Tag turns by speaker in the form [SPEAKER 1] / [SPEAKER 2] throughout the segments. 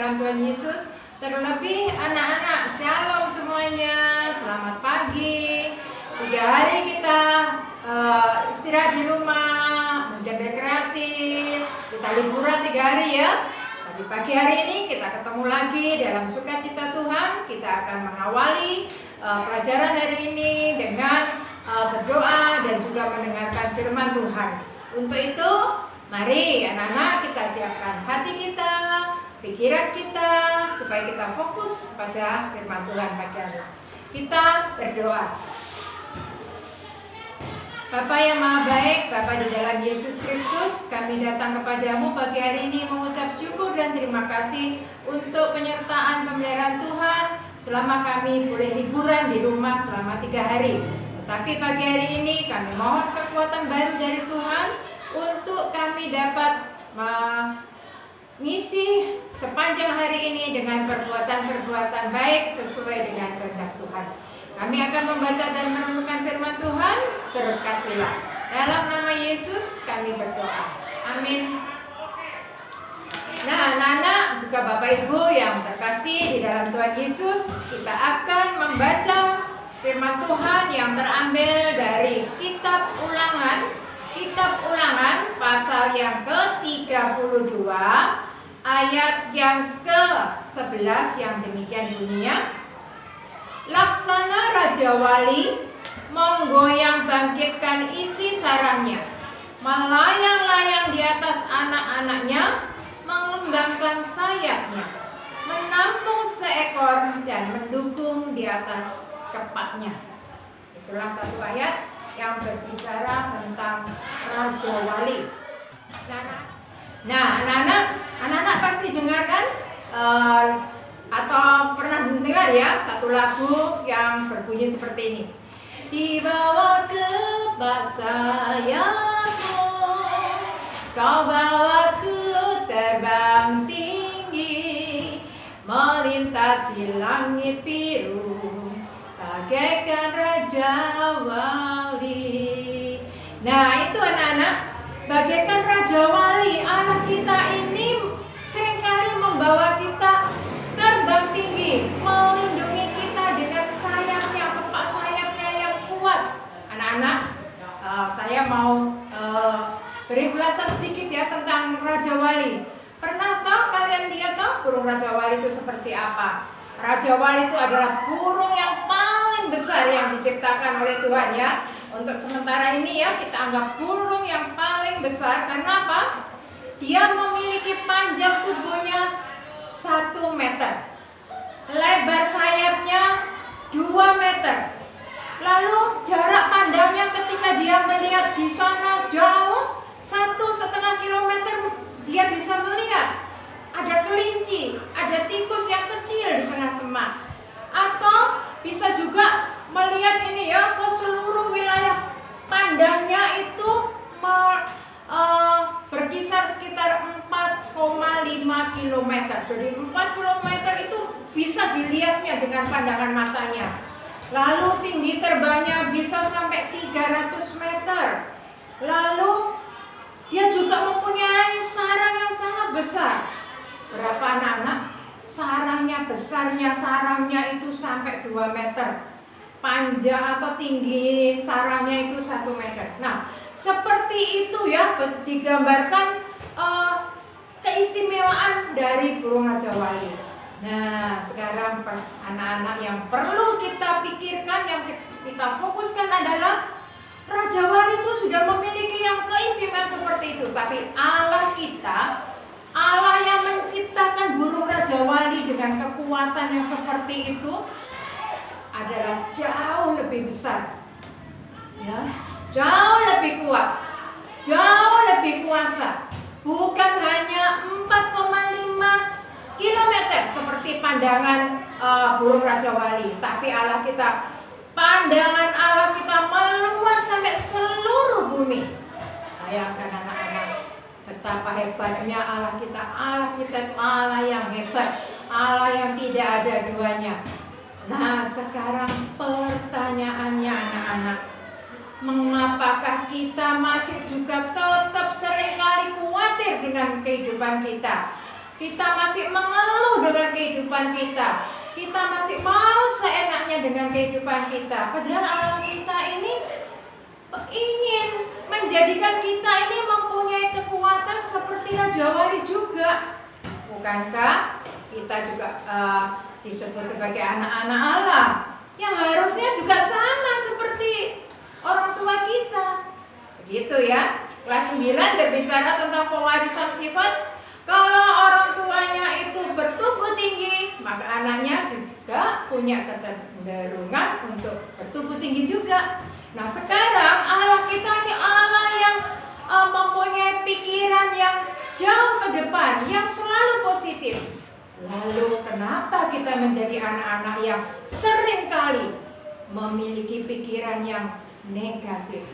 [SPEAKER 1] dalam Tuhan Yesus. Terlebih anak-anak, shalom semuanya, selamat pagi. 3 hari kita istirahat di rumah, menjadi rekreasi, kita liburan 3 hari ya. Tapi pagi hari ini kita ketemu lagi dalam sukacita Tuhan. Kita akan mengawali pelajaran hari ini dengan berdoa dan juga mendengarkan firman Tuhan. Untuk itu, mari anak-anak kita siapkan hati kita, pikiran kita, supaya kita fokus pada firman Tuhan pagi hari. Kita berdoa. Bapa yang Maha Baik, Bapa di dalam Yesus Kristus, kami datang kepadamu pagi hari ini mengucap syukur dan terima kasih untuk penyertaan pemeliharaan Tuhan selama kami boleh liburan di rumah selama 3 hari. Tetapi pagi hari ini kami mohon kekuatan baru dari Tuhan untuk kami dapat mengisi sepanjang hari ini dengan perbuatan-perbuatan baik sesuai dengan kehendak Tuhan. Kami akan membaca dan merenungkan firman Tuhan, berkatilah. Dalam nama Yesus kami berdoa. Amin. Nah, anak-anak, juga Bapak Ibu yang terkasih di dalam Tuhan Yesus, kita akan membaca firman Tuhan yang terambil dari Kitab Ulangan pasal yang ke-32 ayat yang ke-11 yang demikian bunyinya. Laksana Raja Wali menggoyang bangkitkan isi sarangnya, melayang-layang di atas anak-anaknya, mengembangkan sayapnya, menampung seekor dan mendukung di atas kepaknya. Itulah satu ayat yang berbicara tentang Raja Wali. Nah, anak-anak pasti dengarkan atau pernah mendengar ya satu lagu yang berbunyi seperti ini. Dibawa ke bak sayapmu, kau bawaku terbang tinggi, melintasi langit biru, bagaikan Raja Wali. Nah, itu anak-anak, bagaikan Raja Wali. Allah kita ini seringkali membawa kita terbang tinggi, melindungi kita dengan sayapnya, kepak sayapnya yang kuat. Anak-anak, saya mau beri ulasan sedikit ya tentang Raja Wali. Pernah tahu kalian lihat burung Raja Wali itu seperti apa? Raja Wali itu adalah burung yang paling besar yang diciptakan oleh Tuhan ya. Untuk sementara ini ya kita anggap burung yang paling besar. Karena apa? Dia memiliki panjang tubuhnya 1 meter, lebar sayapnya 2 meter. Lalu jarak pandangnya ketika dia melihat di sana jauh 1,5 kilometer, dia bisa melihat ada kelinci, ada tikus yang kecil di tengah semak. Atau bisa juga melihat ini ya ke seluruh wilayah. Pandangnya itu berkisar sekitar 4,5 km. Jadi 4 km itu bisa dilihatnya dengan pandangan matanya. Lalu tinggi terbangnya bisa sampai 300 meter. Lalu dia juga mempunyai sarang yang sangat besar. Berapa anak-anak? Besarnya sarangnya itu sampai 2 meter. Panjang atau tinggi sarangnya itu 1 meter. Nah, seperti itu ya digambarkan keistimewaan dari burung Raja Wali. Nah, sekarang anak-anak yang perlu kita pikirkan, yang kita fokuskan adalah Raja Wali itu sudah memiliki yang keistimewaan seperti itu. Tapi Allah kita, Allah yang menciptakan burung Raja Wali dengan kekuatan yang seperti itu adalah jauh lebih besar, ya, jauh lebih kuat, jauh lebih kuasa. Bukan hanya 4,5 km seperti pandangan burung Raja Wali, tapi Allah kita, pandangan Allah kita meluas sampai seluruh bumi. Bayangkan anak-anak, betapa hebatnya Allah kita. Allah kita itu Allah yang hebat, Allah yang tidak ada duanya. Nah, sekarang pertanyaannya anak-anak, mengapakah kita masih juga tetap seringkali khawatir dengan kehidupan kita? kita masih mengeluh dengan kehidupan kita, kita masih mau seenaknya dengan kehidupan kita. Padahal Allah kita ini ingin menjadikan kita ini mempunyai kekuatan seperti Raja Wali juga. Bukankah kita juga disebut sebagai anak-anak Allah yang harusnya juga sama seperti orang tua kita? Begitu ya. Kelas 9 berbicara tentang pewarisan sifat. Kalau orang tuanya itu bertubuh tinggi, maka anaknya juga punya kecenderungan untuk bertubuh tinggi juga. Nah, sekarang Allah kita ini Allah yang mempunyai pikiran yang jauh ke depan, yang selalu positif. Lalu kenapa kita menjadi anak-anak yang seringkali memiliki pikiran yang negatif,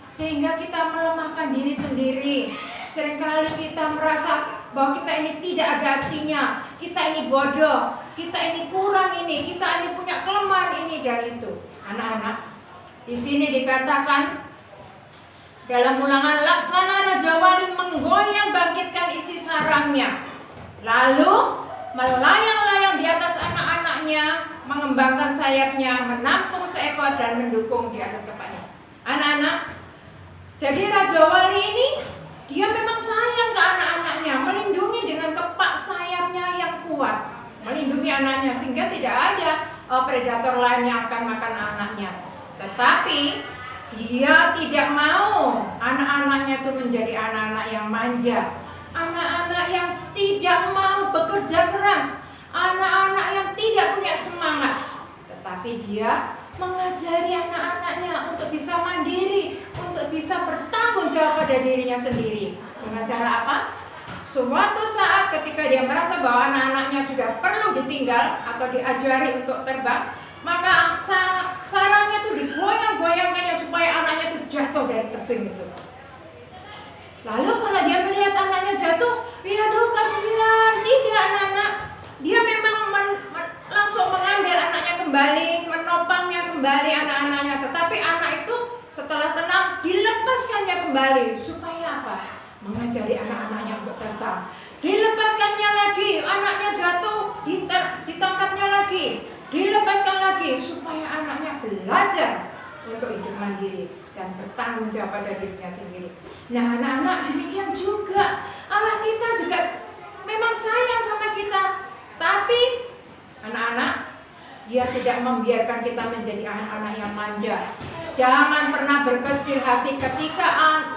[SPEAKER 1] sehingga kita melemahkan diri sendiri? Seringkali kita merasa bahwa kita ini tidak ada artinya, kita ini bodoh, kita ini kurang ini, kita ini punya kelemahan ini dan itu. Anak-anak, di sini dikatakan dalam Ulangan, laksana Raja Wali menggoyang bangkitkan isi sarangnya, lalu melayang-layang di atas anak-anaknya, mengembangkan sayapnya, menampung seekor dan mendukung di atas kepalanya. Anak-anak, jadi Raja Wali ini dia memang sayang ke anak-anaknya, melindungi dengan kepak sayapnya yang kuat, melindungi anaknya sehingga tidak ada predator lain yang akan makan anaknya. Tetapi dia tidak mau anak-anaknya itu menjadi anak-anak yang manja, anak-anak yang tidak mau bekerja keras, anak-anak yang tidak punya semangat. Tetapi dia mengajari anak-anaknya untuk bisa mandiri, untuk bisa bertanggung jawab pada dirinya sendiri. Dengan cara apa? Suatu saat ketika dia merasa bahwa anak-anaknya sudah perlu ditinggal atau diajari untuk terbang, maka sarangnya itu digoyang-goyangkannya supaya anaknya itu jatuh dari tebing itu. Lalu kalau dia melihat anaknya jatuh, aduh kasihan. Tidak, anak-anak, dia memang langsung mengambil anaknya kembali, menopangnya kembali anak-anaknya. Tetapi anak itu setelah tenang dilepaskannya kembali. Supaya apa? Mengajari anak-anaknya untuk terbang. Dilepaskannya lagi, anaknya jatuh, ditangkapnya lagi, dilepaskan lagi, supaya anaknya belajar untuk hidup mandiri dan bertanggung jawab pada dirinya sendiri. Nah, anak-anak, demikian juga Allah kita juga memang sayang sama kita. Tapi anak-anak, Dia tidak membiarkan kita menjadi anak-anak yang manja. Jangan pernah berkecil hati ketika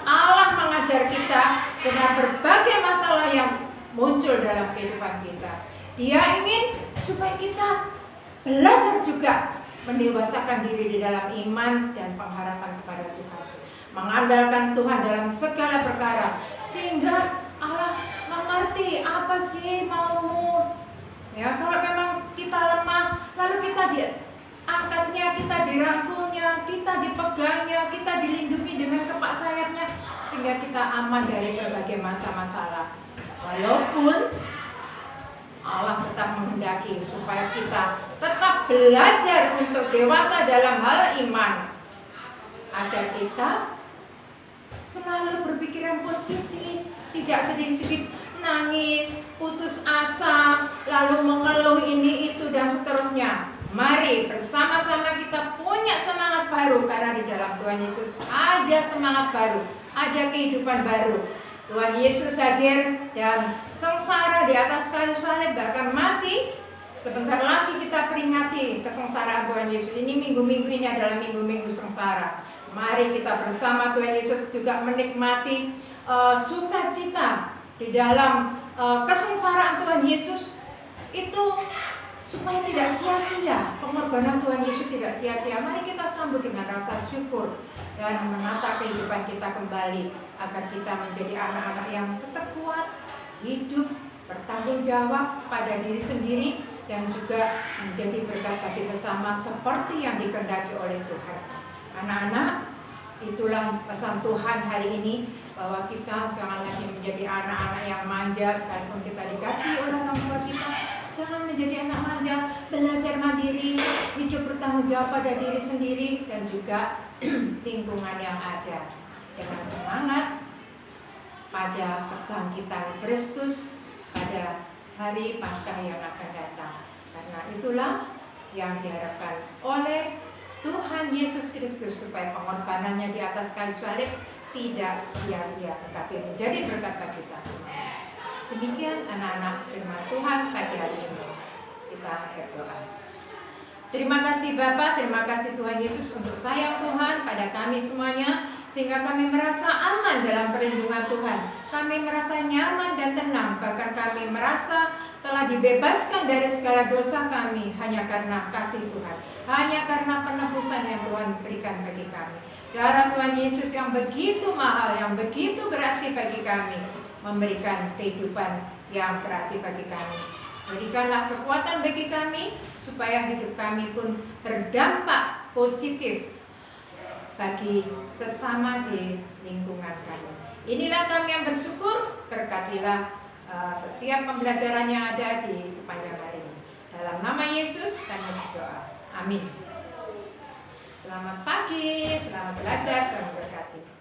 [SPEAKER 1] Allah mengajar kita dengan berbagai masalah yang muncul dalam kehidupan kita. Dia ingin supaya kita belajar juga mendewasakan diri di dalam iman dan pengharapan kepada Tuhan, mengandalkan Tuhan dalam segala perkara, sehingga Allah mengerti apa sih maumu. Ya, kalau memang kita lemah, lalu kita diangkatnya, kita dirangkulnya, kita dipegangnya, kita dilindungi dengan kepak sayapnya, sehingga kita aman dari berbagai macam masalah. Walaupun Allah tetap menghendaki supaya kita tetap belajar untuk dewasa dalam hal iman, agar kita selalu berpikiran positif, tidak sedikit-sedikit nangis, putus asa, lalu mengeluh ini itu dan seterusnya. Mari bersama-sama kita punya semangat baru, karena di dalam Tuhan Yesus ada semangat baru, ada kehidupan baru. Tuhan Yesus hadir dan sengsara di atas kayu salib, bahkan mati. Sebentar lagi kita peringati kesengsaraan Tuhan Yesus. Ini minggu-minggu ini adalah minggu-minggu sengsara. Mari kita bersama Tuhan Yesus juga menikmati sukacita di dalam kesengsaraan Tuhan Yesus itu, supaya tidak sia-sia, pengorbanan Tuhan Yesus tidak sia-sia. Mari kita sambut dengan rasa syukur dan menata kehidupan kita kembali, agar kita menjadi anak-anak yang tetap kuat, hidup, bertanggung jawab pada diri sendiri, dan juga menjadi berkat bagi sesama seperti yang dikehendaki oleh Tuhan. Anak-anak, itulah pesan Tuhan hari ini, bahwa kita jangan lagi menjadi anak-anak yang manja. Sekalipun kita dikasih oleh orang tua kita, jangan menjadi anak manja. Belajar mandiri, hidup bertanggung jawab pada diri sendiri dan juga lingkungan yang ada, dengan semangat pada kebangkitan Kristus pada hari Paskah yang akan datang. Karena itulah yang diharapkan oleh Tuhan Yesus Kristus, supaya pengorbanannya di atas kayu salib tidak sia-sia, tetapi menjadi berkat bagi kita semua. Demikian anak-anak firman Tuhan pagi hari ini. Kita berdoa. Terima kasih Bapa, terima kasih Tuhan Yesus untuk sayang Tuhan pada kami semuanya, sehingga kami merasa aman dalam perlindungan Tuhan. Kami merasa nyaman dan tenang, bahkan kami merasa telah dibebaskan dari segala dosa kami hanya karena kasih Tuhan, hanya karena penebusan yang Tuhan berikan bagi kami. Darah Tuhan Yesus yang begitu mahal, yang begitu berarti bagi kami, memberikan kehidupan yang berarti bagi kami. Berikanlah kekuatan bagi kami, supaya hidup kami pun berdampak positif bagi sesama di lingkungan kami. Inilah kami yang bersyukur, berkatilah setiap pembelajaran yang ada di sepanjang hari ini. Dalam nama Yesus kami berdoa. Amin. Selamat pagi, selamat belajar, Tuhan berkati.